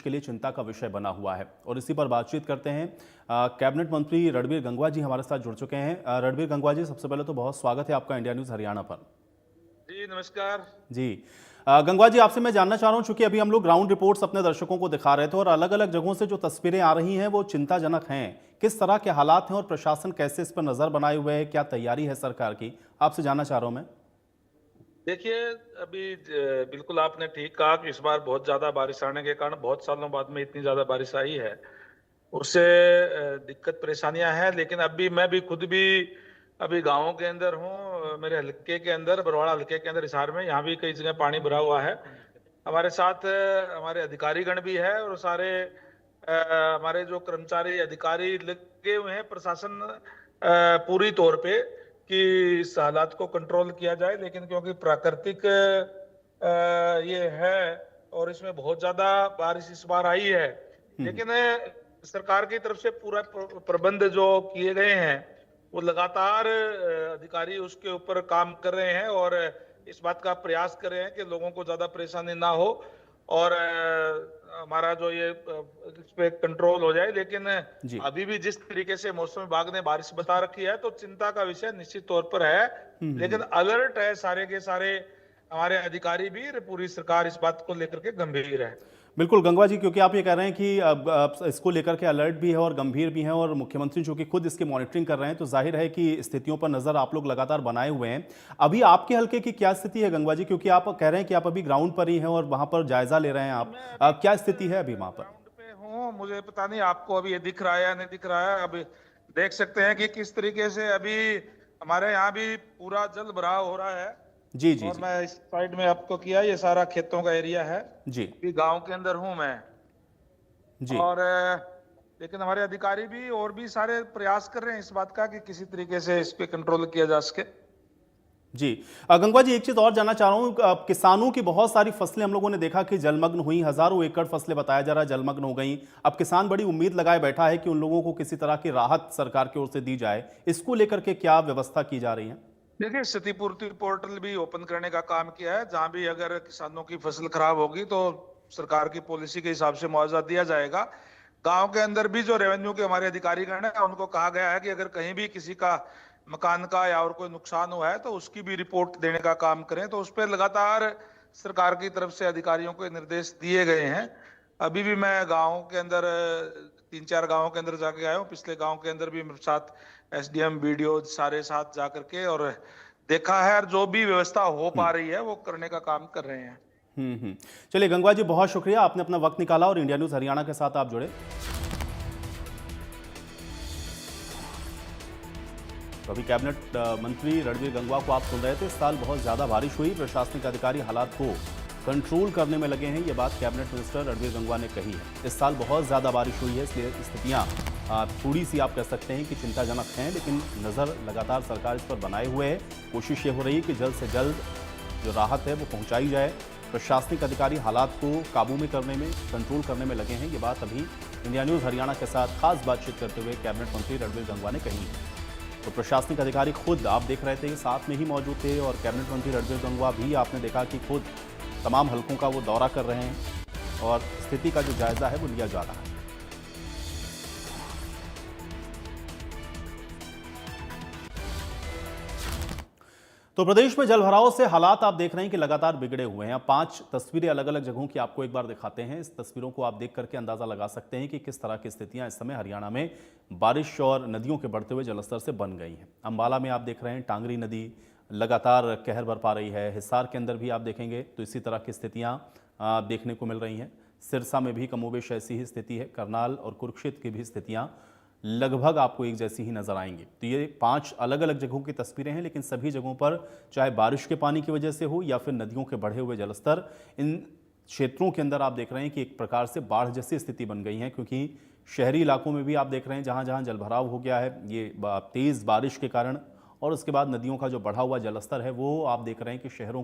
के लिए चिंता का विषय बना हुआ है और इसी पर बातचीत करते हैं। कैबिनेट मंत्री रणबीर गंगवा जी हमारे साथ जुड़ चुके हैं। रणबीर गंगवा जी, सबसे पहले तो बहुत स्वागत है आपका इंडिया न्यूज़ हरियाणा पर। जी नमस्कार। जी, गंगवा जी, आपसे मैं जानना चाह रहा हूं, चूंकि अभी हम लोग ग्राउंड रिपोर्ट्स अपने दर्शकों को दिखा रहे थे और अलग अलग जगहों से जो तस्वीरें आ रही हैं वो चिंताजनक हैं। किस तरह के हालात हैं और प्रशासन कैसे इस पर नजर बनाए हुए है, क्या तैयारी है सरकार की, आपसे जानना चाह रहा हूं मैं। देखिए, अभी बिल्कुल आपने ठीक कहा कि इस बार बहुत ज्यादा बारिश आने के कारण बहुत सालों बाद में इतनी ज्यादा बारिश आई है। उससे दिक्कत परेशानियां हैं, लेकिन अभी मैं भी खुद भी अभी गाँव के अंदर हूँ। मेरे हल्के के अंदर, बरवाड़ा हल्के के अंदर हिसार में, यहाँ भी कई जगह पानी भरा हुआ है। हमारे साथ हमारे अधिकारीगण भी है और सारे हमारे जो कर्मचारी अधिकारी लगे हुए हैं। प्रशासन पूरी तौर पे कि इस हालात को कंट्रोल किया जाए, लेकिन क्योंकि प्राकृतिक ये है और इसमें बहुत ज्यादा बारिश इस बार आई है, लेकिन सरकार की तरफ से पूरा प्रबंध जो किए गए हैं वो लगातार अधिकारी उसके ऊपर काम कर रहे हैं और इस बात का प्रयास कर रहे हैं कि लोगों को ज्यादा परेशानी ना हो और हमारा जो ये इस पे कंट्रोल हो जाए। लेकिन जी। अभी भी जिस तरीके से मौसम विभाग ने बारिश बता रखी है तो चिंता का विषय निश्चित तौर पर है, लेकिन अलर्ट है सारे के सारे हमारे अधिकारी भी, पूरी सरकार इस बात को लेकर के गंभीर है। बिल्कुल गंगवा जी, क्योंकि आप ये कह रहे हैं कि अब इसको लेकर के अलर्ट भी है और गंभीर भी है और मुख्यमंत्री जो कि खुद इसकी मॉनिटरिंग कर रहे हैं, तो जाहिर है कि स्थितियों पर नजर आप लोग लगातार बनाए हुए हैं। अभी आपके हल्के की क्या स्थिति है गंगवा जी, क्योंकि आप कह रहे हैं कि आप अभी ग्राउंड पर ही हैं और वहां पर जायजा ले रहे हैं आप, मैं अभी क्या खुद स्थिति है अभी वहां पर? ग्राउंड पे हूँ, मुझे पता नहीं आपको अभी ये दिख रहा है या नहीं दिख रहा है। अभी देख सकते हैं कि किस तरीके से अभी हमारे यहाँ भी पूरा जल भराव हो रहा है। जी जी और जी। मैं इस साइड में आपको किया, ये सारा खेतों का एरिया है। जी अभी गांव के अंदर हूं मैं। जी। और लेकिन हमारे अधिकारी भी और भी सारे प्रयास कर रहे हैं इस बात का कि किसी तरीके से इस पे कंट्रोल किया जा सके। जी, गंगवा जी, एक चीज और जानना चाह रहा हूं, किसानों की बहुत सारी फसलें हम लोगों ने देखा कि जलमग्न हुई, हजारों एकड़ फसलें बताया जा रहा है जलमग्न हो गई। अब किसान बड़ी उम्मीद लगाए बैठा है कि उन लोगों को किसी तरह की राहत सरकार की ओर से दी जाए, इसको लेकर के क्या व्यवस्था की जा रही है? देखिए, क्षतिपूर्ति पोर्टल भी ओपन करने का काम किया है, जहां भी अगर किसानों की फसल खराब होगी तो सरकार की पॉलिसी के हिसाब से मुआवजा दिया जाएगा। गांव के अंदर भी जो रेवेन्यू के हमारे अधिकारीगण है उनको कहा गया है कि अगर कहीं भी किसी का मकान का या और कोई नुकसान हुआ है तो उसकी भी रिपोर्ट देने का काम करें। तो उस पर लगातार सरकार की तरफ से अधिकारियों को निर्देश दिए गए हैं। अभी भी मैं गाँव के अंदर 3-4 गाँव के अंदर जाके आया हूँ। पिछले गाँव के अंदर भी मेरे साथ एसडीएम बीडीओ सारे साथ जा करके और देखा है, और जो भी व्यवस्था हो पा रही है वो करने का काम कर रहे हैं। चलिए गंगवा जी, बहुत शुक्रिया, आपने अपना वक्त निकाला और इंडिया न्यूज हरियाणा के साथ आप जुड़े। तो अभी कैबिनेट मंत्री रणबीर गंगवा को आप सुन रहे थे। इस साल बहुत ज्यादा बारिश हुई, प्रशासनिक अधिकारी हालात को कंट्रोल करने में लगे हैं, ये बात कैबिनेट मिनिस्टर रणबीर गंगवा ने कही है। इस साल बहुत ज्यादा बारिश हुई है, इसलिए स्थितियां थोड़ी सी आप कह सकते हैं कि चिंताजनक हैं, लेकिन नजर लगातार सरकार इस पर बनाए हुए है। कोशिश ये हो रही है कि जल्द से जल्द जो राहत है वो पहुंचाई जाए। प्रशासनिक अधिकारी हालात को काबू में करने में, कंट्रोल करने में लगे हैं, ये बात अभी इंडिया न्यूज हरियाणा के साथ खास बातचीत करते हुए कैबिनेट मंत्री रणबीर गंगवा ने कही है। तो प्रशासनिक अधिकारी खुद आप देख रहे थे, साथ में ही मौजूद थे और कैबिनेट मंत्री रणबीर गंगवा भी आपने देखा कि खुद तमाम हलकों का वो दौरा कर रहे हैं और स्थिति का जो जायजा है वो लिया जा रहा है। तो प्रदेश में जलभराव से हालात आप देख रहे हैं कि लगातार बिगड़े हुए हैं। 5 तस्वीरें अलग अलग जगहों की आपको एक बार दिखाते हैं। इस तस्वीरों को आप देख करके अंदाजा लगा सकते हैं कि किस तरह की स्थितियां इस समय हरियाणा में बारिश और नदियों के बढ़ते हुए जलस्तर से बन गई हैं। अंबाला में आप देख रहे हैं टांगरी नदी लगातार कहर बरपा रही है। हिसार के अंदर भी आप देखेंगे तो इसी तरह की स्थितियां देखने को मिल रही हैं। सिरसा में भी कमोबेश ऐसी ही स्थिति है। करनाल और कुरुक्षेत्र की भी स्थितियां लगभग आपको एक जैसी ही नजर आएंगी। तो ये 5 अलग अलग जगहों की तस्वीरें हैं, लेकिन सभी जगहों पर चाहे बारिश के पानी की वजह से हो या फिर नदियों के बढ़े हुए जलस्तर, इन क्षेत्रों के अंदर आप देख रहे हैं कि एक प्रकार से बाढ़ जैसी स्थिति बन गई है, क्योंकि शहरी इलाकों में भी आप देख रहे हैं जहां जहां जलभराव हो गया है ये तेज बारिश के कारण, और उसके बाद नदियों का जो बढ़ा हुआ जलस्तर है वो आप देख रहे हैं कि शहरों को